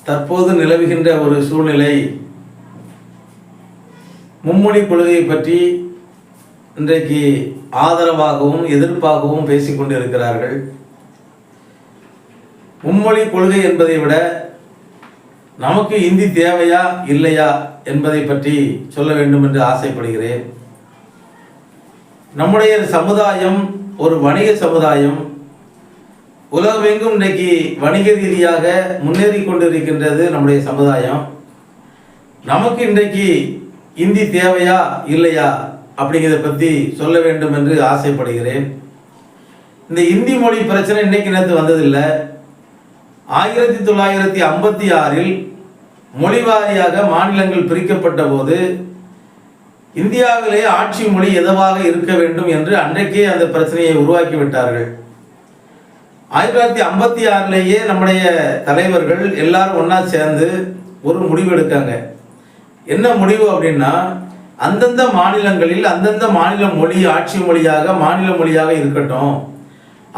தற்போது நிலவுகின்ற ஒரு சூழ்நிலை மும்மொழி கொள்கையை பற்றி இன்றைக்கு ஆதரவாகவும் எதிர்ப்பாகவும் பேசிக்கொண்டிருக்கிறார்கள். மும்மொழி கொள்கை என்பதை விட நமக்கு இந்தி தேவையா இல்லையா என்பதை பற்றி சொல்ல வேண்டும் என்று ஆசைப்படுகிறேன். நம்முடைய சமுதாயம் ஒரு வணிக சமுதாயம். உலகமெங்கும் இன்றைக்கு வணிக ரீதியாக முன்னேறி கொண்டிருக்கின்றது நம்முடைய சமுதாயம். நமக்கு இன்றைக்கு இந்தி தேவையா இல்லையா அப்படிங்கிறத பற்றி சொல்ல வேண்டும் என்று ஆசைப்படுகிறேன். இந்த இந்தி மொழி பிரச்சனை இன்னைக்கு நேற்று வந்ததில்லை. 1956 மொழி வாரியாக மாநிலங்கள் பிரிக்கப்பட்ட போது இந்தியாவிலே ஆட்சி மொழி எதுவாக இருக்க வேண்டும் என்று அன்றைக்கே அந்த பிரச்சனையை உருவாக்கி விட்டார்கள். 1956 நம்முடைய தலைவர்கள் எல்லாரும் ஒன்றா சேர்ந்து ஒரு முடிவு எடுக்காங்க. என்ன முடிவு அப்படின்னா, அந்தந்த மாநிலங்களில் அந்தந்த மாநில மொழி ஆட்சி மொழியாக மாநில மொழியாக இருக்கட்டும்,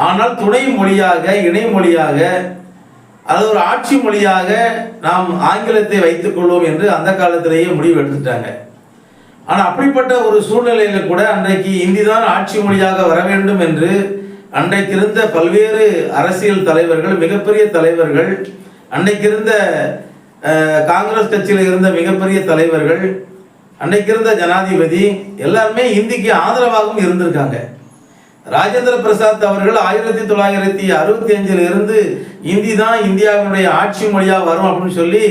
ஆனால் துணை மொழியாக இணை மொழியாக அது ஒரு ஆட்சி மொழியாக நாம் ஆங்கிலத்தை வைத்துக் கொள்வோம் என்று அந்த காலத்திலேயே முடிவு எடுத்துட்டாங்க. ஆனால் அப்படிப்பட்ட ஒரு சூழ்நிலையில் கூட அன்றைக்கு இந்தி தான் ஆட்சி மொழியாக வர வேண்டும் என்று அன்றைக்கு இருந்த பல்வேறு அரசியல் தலைவர்கள், மிகப்பெரிய தலைவர்கள், அன்றைக்கு இருந்த காங்கிரஸ் கட்சியில் இருந்த மிகப்பெரிய தலைவர்கள், அன்றைக்கு இருந்த ஜனாதிபதி எல்லாருமே இந்திக்கு ஆதரவாகவும் இருந்திருக்காங்க. ராஜேந்திர பிரசாத் அவர்கள் 1965 இருந்து இந்தி தான் இந்தியாவினுடைய ஆட்சி மொழியாக வரும் அப்படின்னு சொல்லி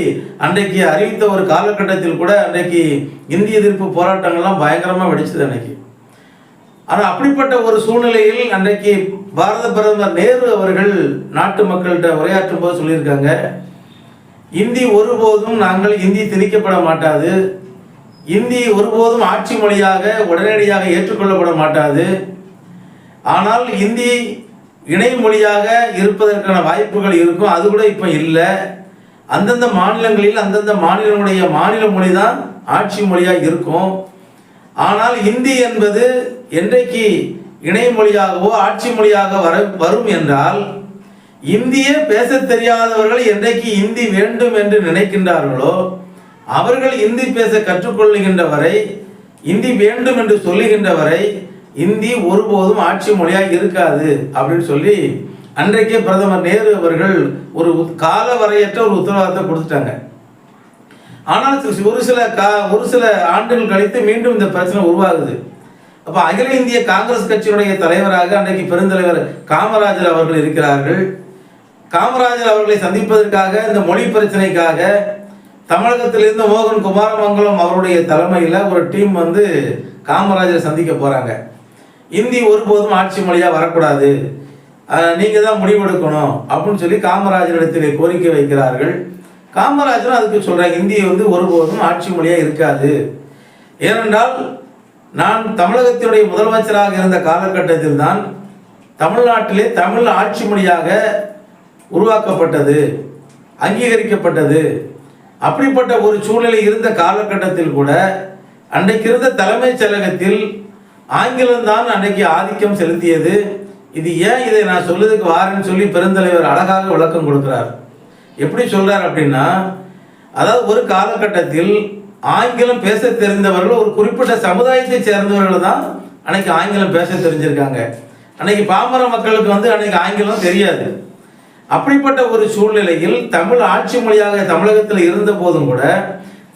அன்றைக்கு அறிவித்த ஒரு காலகட்டத்தில் கூட அன்றைக்கு இந்தி எதிர்ப்பு போராட்டங்கள்லாம் பயங்கரமாக வெடிச்சது அன்னைக்கு. ஆனால் அப்படிப்பட்ட ஒரு சூழ்நிலையில் அன்றைக்கு பாரத பிரதமர் நேரு அவர்கள் நாட்டு மக்கள்கிட்ட உரையாற்றும் போது சொல்லியிருக்காங்க, இந்தி ஒருபோதும் நாங்கள் இந்தி திணிக்கப்பட மாட்டாது, இந்தி ஒருபோதும் ஆட்சி மொழியாக உடனடியாக ஏற்றுக்கொள்ளப்பட மாட்டாது, ஆனால் இந்தி இணை மொழியாக இருப்பதற்கான வாய்ப்புகள் இருக்கும், அது கூட இப்போ இல்லை. அந்தந்த மாநிலங்களில் அந்தந்த மாநிலங்களுடைய மாநில மொழி தான் ஆட்சி மொழியாக இருக்கும். ஆனால் இந்தி என்பது என்றைக்கு இணை மொழியாகவோ ஆட்சி மொழியாக வரும் என்றால், இந்திய பேச தெரியாதவர்கள் என்றைக்கு இந்தி வேண்டும் என்று நினைக்கின்றார்களோ அவர்கள் இந்தி பேச கற்றுக்கொள்ளுகின்ற வரை, இந்தி வேண்டும் என்று சொல்லுகின்ற வரை இந்தி ஒருபோதும் ஆட்சி மொழியாக இருக்காது அப்படின்னு சொல்லி அன்றைக்கே பிரதமர் நேரு அவர்கள் ஒரு கால வரையற்ற ஒரு உத்தரவாதத்தை கொடுத்துட்டாங்க. ஆனால் ஒரு சில ஆண்டுகள் கழித்து மீண்டும் இந்த பிரச்சனை உருவாகுது. அப்போ அகில இந்திய காங்கிரஸ் கட்சியினுடைய தலைவராக அன்றைக்கு பெருந்தலைவர் காமராஜர் அவர்கள் இருக்கிறார்கள். காமராஜர் அவர்களை சந்திப்பதற்காக இந்த மொழி பிரச்சனைக்காக தமிழகத்திலிருந்து மோகன் குமாரமங்கலம் அவருடைய தலைமையில் ஒரு டீம் வந்து காமராஜரை சந்திக்க போகிறாங்க. இந்தி ஒருபோதும் ஆட்சி மொழியாக வரக்கூடாது, நீங்கள் தான் முடிவெடுக்கணும் அப்படின்னு சொல்லி காமராஜரிடத்தில் கோரிக்கை வைக்கிறார்கள். காமராஜரும் அதுக்கு சொல்கிறாங்க, இந்தி வந்து ஒருபோதும் ஆட்சி மொழியாக இருக்காது. ஏனென்றால் நான் தமிழகத்தினுடைய முதலமைச்சராக இருந்த காலகட்டத்தில் தான் தமிழ்நாட்டிலே தமிழ் ஆட்சி மொழியாக உருவாக்கப்பட்டது, அங்கீகரிக்கப்பட்டது. அப்படிப்பட்ட ஒரு சூழ்நிலை இருந்த காலகட்டத்தில் கூட அன்றைக்கு இருந்த தலைமைச் செயலகத்தில் ஆங்கிலம்தான் அன்றைக்கு ஆதிக்கம் செலுத்தியது. இது ஏன் இதை நான் சொல்லுறதுக்கு வாரேன்னு சொல்லி பெருந்தலைவர் அழகாக விளக்கம் கொடுக்கிறார். எப்படி சொல்றார் அப்படின்னா, அதாவது ஒரு காலகட்டத்தில் ஆங்கிலம் பேச தெரிந்தவர்கள் ஒரு குறிப்பிட்ட சமுதாயத்தை சேர்ந்தவர்கள் தான் அன்னைக்கு ஆங்கிலம் பேச தெரிஞ்சிருக்காங்க. அன்னைக்கு பாமர மக்களுக்கு வந்து அன்னைக்கு ஆங்கிலம் தெரியாது. அப்படிப்பட்ட ஒரு சூழ்நிலையில் தமிழ் ஆட்சி மொழியாக தமிழகத்தில் இருந்த போதும் கூட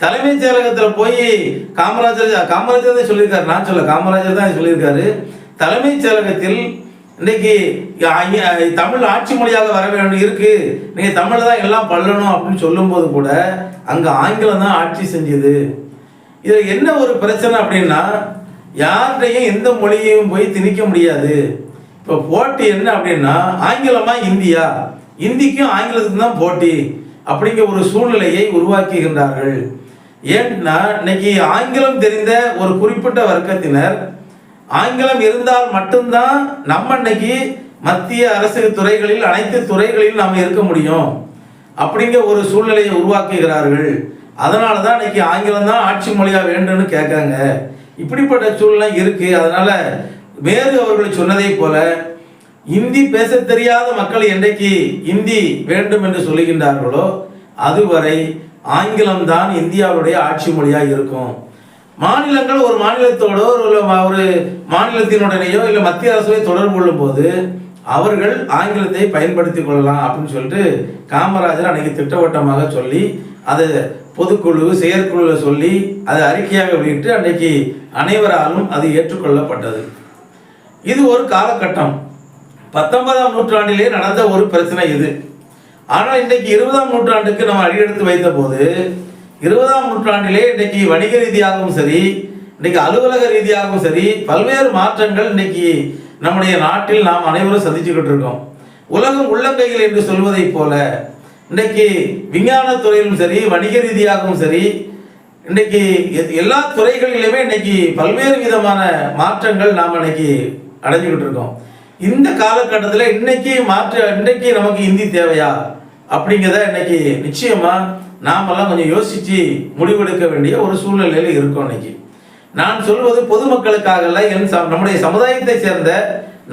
தலைமைச் செயலகத்தில் போய் காமராஜர் தான் சொல்லியிருக்காரு, நான் சொல்ல காமராஜர் தான் சொல்லியிருக்காரு, தலைமைச் செயலகத்தில் இன்னைக்கு தமிழ் ஆட்சி மொழியாக வர வேண்டும் இருக்கு, நீங்கள் தமிழ் தான் எல்லாம் பண்ணணும் அப்படின்னு சொல்லும்போது கூட அங்கே ஆங்கிலம் தான் ஆட்சி செஞ்சது. இதில் என்ன ஒரு பிரச்சனை அப்படின்னா, யார்கிட்டையும் எந்த மொழியையும் போய் திணிக்க முடியாது. இப்போ போட்டி என்ன அப்படின்னா, ஆங்கிலமா இந்தியா, இந்திக்கும் ஆங்கிலத்துக்கும் தான் போட்டி அப்படிங்கிற ஒரு சூழ்நிலையை உருவாக்குகின்றார்கள். ஏன்னா இன்னைக்கு ஆங்கிலம் தெரிந்த ஒரு குறிப்பிட்ட வர்க்கத்தினர், ஆங்கிலம் இருந்தால் மட்டும்தான் நம்ம இன்னைக்கு மத்திய அரசு துறைகளில் அனைத்து துறைகளிலும் நாம் இருக்க முடியும் அப்படிங்கிற ஒரு சூழ்நிலையை உருவாக்குகிறார்கள். அதனால தான் இன்னைக்கு ஆங்கிலம் தான் ஆட்சி மொழியாக வேண்டும்னு கேட்காங்க. இப்படிப்பட்ட சூழ்நிலை இருக்கு. அதனால வேறு அவர்கள் சொன்னதை போல இந்தி பேச தெரியாத மக்கள் என்றைக்கு இந்தி வேண்டும் என்று சொல்லுகின்றார்களோ அதுவரை ஆங்கிலம்தான் இந்தியாவுடைய ஆட்சி மொழியாக இருக்கும். மாநிலங்கள் ஒரு மாநிலத்தோடோ ஒரு மாநிலத்தினுடனேயோ இல்லை மத்திய அரசோட தொடர்பு கொள்ளும் போது அவர்கள் ஆங்கிலத்தை பயன்படுத்தி கொள்ளலாம் அப்படின்னு சொல்லிட்டு காமராஜர் அன்னைக்கு திட்டவட்டமாக சொல்லி அதை பொதுக்குழு செயற்குழுவில் சொல்லி அதை அறிக்கையாக வெளியிட்டு அன்னைக்கு அனைவராலும் அது ஏற்றுக்கொள்ளப்பட்டது. இது ஒரு காலகட்டம். 19ஆம் நூற்றாண்டிலே நடந்த ஒரு பிரச்சனை இது. ஆனால் இன்றைக்கு 20ஆம் நூற்றாண்டுக்கு நம்ம அடியெடுத்து வைத்த போது 20ஆம் நூற்றாண்டிலே இன்றைக்கு வணிக ரீதியாகவும் சரி, இன்றைக்கு அலுவலக ரீதியாகவும் சரி, பல்வேறு மாற்றங்கள் இன்னைக்கு நம்முடைய நாட்டில் நாம் அனைவரும் சந்திச்சுக்கிட்டு இருக்கோம். உலகம் உள்ளங்கையில் என்று சொல்வதை போல இன்றைக்கு விஞ்ஞான துறையிலும் சரி, வணிக ரீதியாகவும் சரி, இன்றைக்கு எல்லா துறைகளிலுமே இன்னைக்கு பல்வேறு விதமான மாற்றங்கள் நாம் இன்னைக்கு அடைஞ்சுக்கிட்டு இருக்கோம். இந்த காலகட்டத்தில் இன்றைக்கு நமக்கு இந்தி தேவையா அப்படிங்கிறத இன்னைக்கு நிச்சயமா நாமெல்லாம் கொஞ்சம் யோசிச்சு முடிவெடுக்க வேண்டிய ஒரு சூழ்நிலையில் இருக்கோம். இன்னைக்கு நான் சொல்வது பொதுமக்களுக்காக அல்ல, நம்முடைய சமுதாயத்தை சேர்ந்த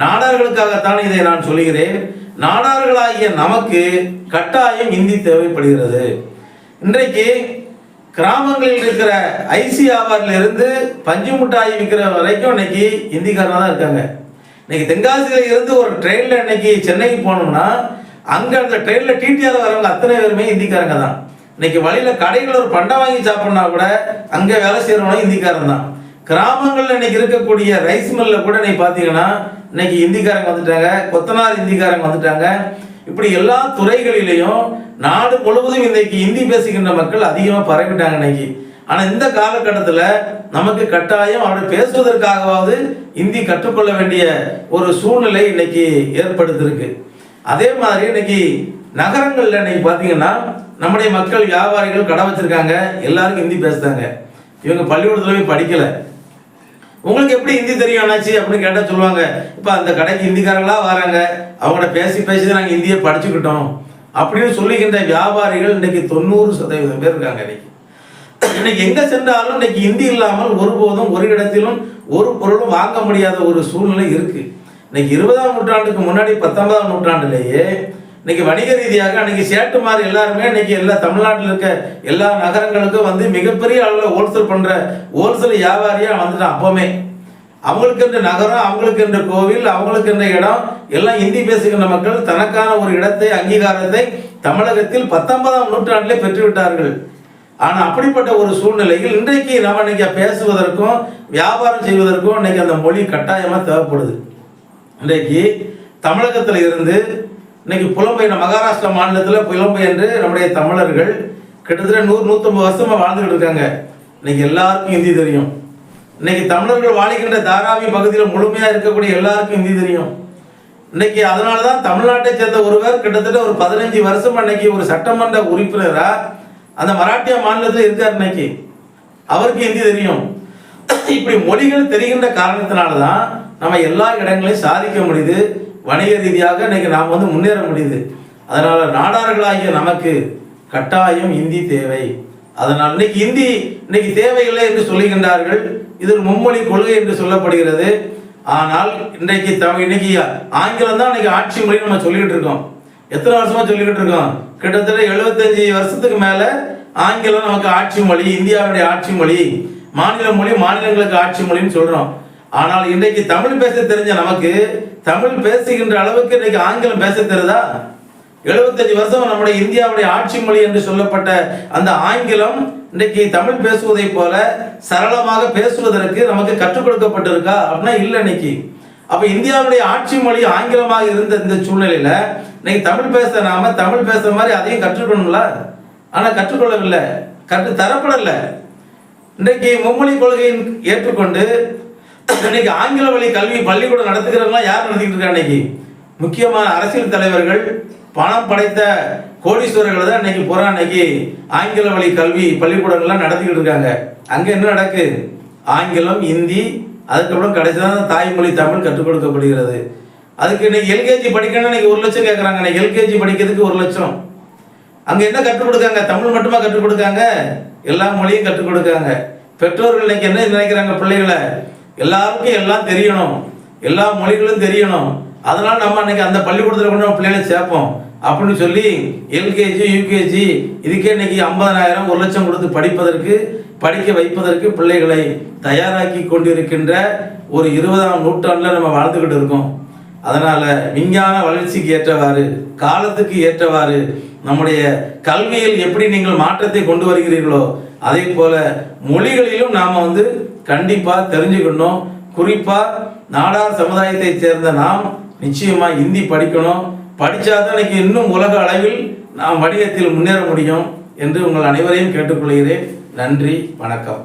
நாடார்களுக்காகத்தான் இதை நான் சொல்கிறேன். நாடார்களாகிய நமக்கு கட்டாயம் இந்தி தேவைப்படுகிறது. இன்றைக்கு கிராமங்களில் இருக்கிற ஐசி வியாபாரில இருந்து பஞ்சு மிட்டாய் விற்கிற வரைக்கும் இன்னைக்கு இந்திக்காரனா தான் இருக்காங்க. இன்னைக்கு தென்காசியில இருந்து ஒரு ட்ரெயின்ல இன்னைக்கு சென்னைக்கு போனோம்னா அங்க அந்த ட்ரெயின்ல டிடிஆர் வரவங்க அத்தனை பேருமே இந்திக்காரங்க தான். இன்னைக்கு வழியில கடைகள் ஒரு பண்டை வாங்கி சாப்பிட்றனா கூட அங்க வேலை செய்யறவங்க இந்திக்காரன் தான். கிராமங்கள்ல இன்னைக்கு இருக்கக்கூடிய ரைஸ் மில்ல கூட இன்னைக்கு பாத்தீங்கன்னா இன்னைக்கு இந்திக்காரங்க வந்துட்டாங்க, கொத்தனார் இந்திக்காரங்க வந்துட்டாங்க. இப்படி எல்லா துறைகளிலையும் நாடு முழுவதும் இன்னைக்கு இந்தி பேசுகின்ற மக்கள் அதிகமாக பரவிட்டாங்க இன்னைக்கு. ஆனால் இந்த காலகட்டத்தில் நமக்கு கட்டாயம் அவரை பேசுவதற்காகவாவது இந்தி கற்றுக்கொள்ள வேண்டிய ஒரு சூழ்நிலை இன்னைக்கு ஏற்படுத்திருக்கு. அதே மாதிரி இன்னைக்கு நகரங்களில் இன்னைக்கு பார்த்தீங்கன்னா நம்முடைய மக்கள் வியாபாரிகள் கடை வச்சிருக்காங்க, எல்லாருக்கும் ஹிந்தி பேசுறாங்க. இவங்க பள்ளிக்கூடத்துல போய் படிக்கல. உங்களுக்கு எப்படி ஹிந்தி தெரியும் ஆனாச்சு அப்படின்னு கேட்டால் சொல்லுவாங்க, இப்போ அந்த கடைக்கு ஹிந்திக்காரங்களா வராங்க, அவங்கள பேசி பேசி நாங்கள் ஹிந்தியை படிச்சுக்கிட்டோம் அப்படின்னு சொல்லுகின்ற வியாபாரிகள் இன்னைக்கு 90% பேர் இருக்காங்க. இன்னைக்கு எங்க சென்றாலும் இன்னைக்கு ஹிந்தி இல்லாமல் ஒருபோதும் ஒரு இடத்திலும் ஒரு பொருளும் வாங்க முடியாத ஒரு சூழ்நிலை இருக்கு. இன்னைக்கு 20ஆம் நூற்றாண்டுக்கு முன்னாடி 19ஆம் நூற்றாண்டிலேயே இன்னைக்கு வணிக ரீதியாக அன்னைக்கு சேட்டுமார் எல்லாருமே இன்னைக்கு எல்லா தமிழ்நாட்டில் இருக்க எல்லா நகரங்களுக்கும் வந்து மிகப்பெரிய அளவில் ஹோல்சேல் பண்ற ஹோல்சேல் வியாபாரியா வந்துட்டான். அப்பவுமே அவங்களுக்கு என்ற நகரம், அவங்களுக்கு என்ற கோவில், அவங்களுக்கு என்ற இடம் எல்லாம் ஹிந்தி பேசுகின்ற மக்கள் தனக்கான ஒரு இடத்தை அங்கீகாரத்தை தமிழகத்தில் 19ஆம் நூற்றாண்டிலே பெற்றுவிட்டார்கள். ஆனால் அப்படிப்பட்ட ஒரு சூழ்நிலையில் இன்றைக்கு நம்ம இன்னைக்கு பேசுவதற்கும் வியாபாரம் செய்வதற்கும் இன்னைக்கு அந்த மொழி கட்டாயமாக தேவைப்படுது. இன்றைக்கு தமிழகத்தில் இருந்து இன்னைக்கு புலம்பெயர் மகாராஷ்டிரா மாநிலத்தில் புலம்பெயர்ந்து நம்முடைய தமிழர்கள் கிட்டத்தட்ட 100-150 வருஷமா வாழ்ந்துகிட்டு இருக்காங்க. இன்னைக்கு எல்லாருக்கும் ஹிந்தி தெரியும். இன்னைக்கு தமிழர்கள் வாழ்கின்ற தாராவி பகுதியில் முழுமையா இருக்கக்கூடிய எல்லாருக்கும் ஹிந்தி தெரியும். இன்னைக்கு அதனாலதான் தமிழ்நாட்டை சேர்ந்த ஒருவர் கிட்டத்தட்ட ஒரு 15 வருஷம் இன்னைக்கு ஒரு சட்டமன்ற உறுப்பினரா அந்த மராட்டிய மாநிலத்தில் இருக்கார். இன்னைக்கு அவருக்கு ஹிந்தி தெரியும். இப்படி மொழிகள் தெரிகின்ற காரணத்தினால்தான் நம்ம எல்லா இடங்களையும் சாதிக்க முடியுது. வணிக ரீதியாக இன்னைக்கு நாம் வந்து முன்னேற முடியுது. அதனால நாடார்களாகிய நமக்கு கட்டாயம் இந்தி தேவை. அதனால் இன்னைக்கு இந்தி இன்னைக்கு தேவையில்லை என்று சொல்லுகின்றார்கள். இது ஒரு மும்மொழி கொள்கை என்று சொல்லப்படுகிறது. ஆனால் இன்னைக்கு ஆங்கிலம் தான் இன்னைக்கு ஆட்சி மொழி நம்ம சொல்லிக்கிட்டு இருக்கோம். எத்தனை வருஷமா சொல்லிக்கிட்டு இருக்கோம்? கிட்டத்தட்ட 75 வருஷத்துக்கு மேல ஆங்கிலம் நமக்கு ஆட்சி மொழி, இந்தியாவுடைய ஆட்சி மொழி, மாநில மொழி, மாநிலங்களுக்கு ஆட்சி மொழின்னு சொல்றோம். ஆனால் இன்றைக்கு தமிழ் பேச தெரிஞ்ச நமக்கு தமிழ் பேசுகின்ற அளவுக்கு இன்னைக்கு ஆங்கிலம் பேச தெரியுதா? 75 வருஷம் நம்முடைய இந்தியாவுடைய ஆட்சி மொழி என்று சொல்லப்பட்ட அந்த ஆங்கிலம் இன்றைக்கு தமிழ் பேசுவதை போல சரளமாக பேசுவதற்கு நமக்கு கற்றுக் கொடுக்கப்பட்டிருக்கா அப்படின்னா இல்லை. இன்னைக்கு அப்ப இந்தியாவுடைய ஆட்சி மொழி ஆங்கிலமாக இருந்த இந்த சூழ்நிலையில இன்னைக்கு தமிழ் பேசுற மாதிரி அதையும் கற்றுக்கணும்ல. ஆனா கற்றுக்கொள்ளவில்லை, கற்று தரப்படலை. இன்றைக்கு மும்மொழி கொள்கையை ஏற்றுக்கொண்டு இன்னைக்கு ஆங்கில வழி கல்வி பள்ளிக்கூடம் நடத்துகிறவங்க யார் நடத்திக்கிட்டு இருக்கா? இன்னைக்கு முக்கியமான அரசியல் தலைவர்கள், பணம் படைத்த கோடீஸ்வரர்கள் தான் இன்னைக்கு இன்னைக்கு ஆங்கில வழி கல்வி பள்ளிக்கூடங்கள்லாம் நடத்திக்கிட்டு இருக்காங்க. அங்க என்ன நடக்கு? ஆங்கிலம், இந்தி, அதுக்கப்புறம் கடைசிதான் தாய்மொழி தமிழ் கற்றுக் கொடுக்கப்படுகிறது. அதுக்கு இன்னைக்கு எல்கேஜி படிக்கணும்னா இன்னைக்கு 1 லட்சம் கேட்கறாங்க. இன்னைக்கு எல்கேஜி படிக்கிறதுக்கு 1 லட்சம். அங்க என்ன கற்றுக் கொடுக்காங்க? தமிழ் மட்டுமா கற்றுக் கொடுக்காங்க? எல்லா மொழியும் கற்றுக் கொடுக்காங்க. பெற்றோர்கள் இன்னைக்கு என்ன நினைக்கிறாங்க? பிள்ளைகளை எல்லாருக்கும் எல்லாம் தெரியணும், எல்லா மொழிகளும் தெரியணும். அதனால நம்ம இன்னைக்கு அந்த பள்ளிக்கூடத்தில் கொண்டு நம்ம பிள்ளைகளை சேர்ப்போம். அப்படின்னு சொல்லி எல்கேஜி யூகேஜி இதுக்கே இன்னைக்கு 50,000 1 லட்சம் கொடுத்து படிக்க வைப்பதற்கு பிள்ளைகளை தயாராக்கி கொண்டிருக்கின்ற ஒரு 20ஆம் நூற்றாண்டில் நம்ம வாழ்ந்துக்கிட்டு இருக்கோம். அதனால் விஞ்ஞான வளர்ச்சிக்கு ஏற்றவாறு, காலத்துக்கு ஏற்றவாறு நம்முடைய கல்வியில் எப்படி நீங்கள் மாற்றத்தை கொண்டு வருகிறீர்களோ அதே போல மொழிகளிலும் நாம் கண்டிப்பாக தெரிஞ்சுக்கணும். குறிப்பாக நாடார் சமுதாயத்தை சேர்ந்த நாம் நிச்சயமாக ஹிந்தி படிக்கணும். படித்தாதான் இன்னைக்கு இன்னும் உலக அளவில் நாம் வணிகத்தில் முன்னேற முடியும் என்று உங்கள் அனைவரையும் கேட்டுக்கொள்கிறேன். நன்றி, வணக்கம்.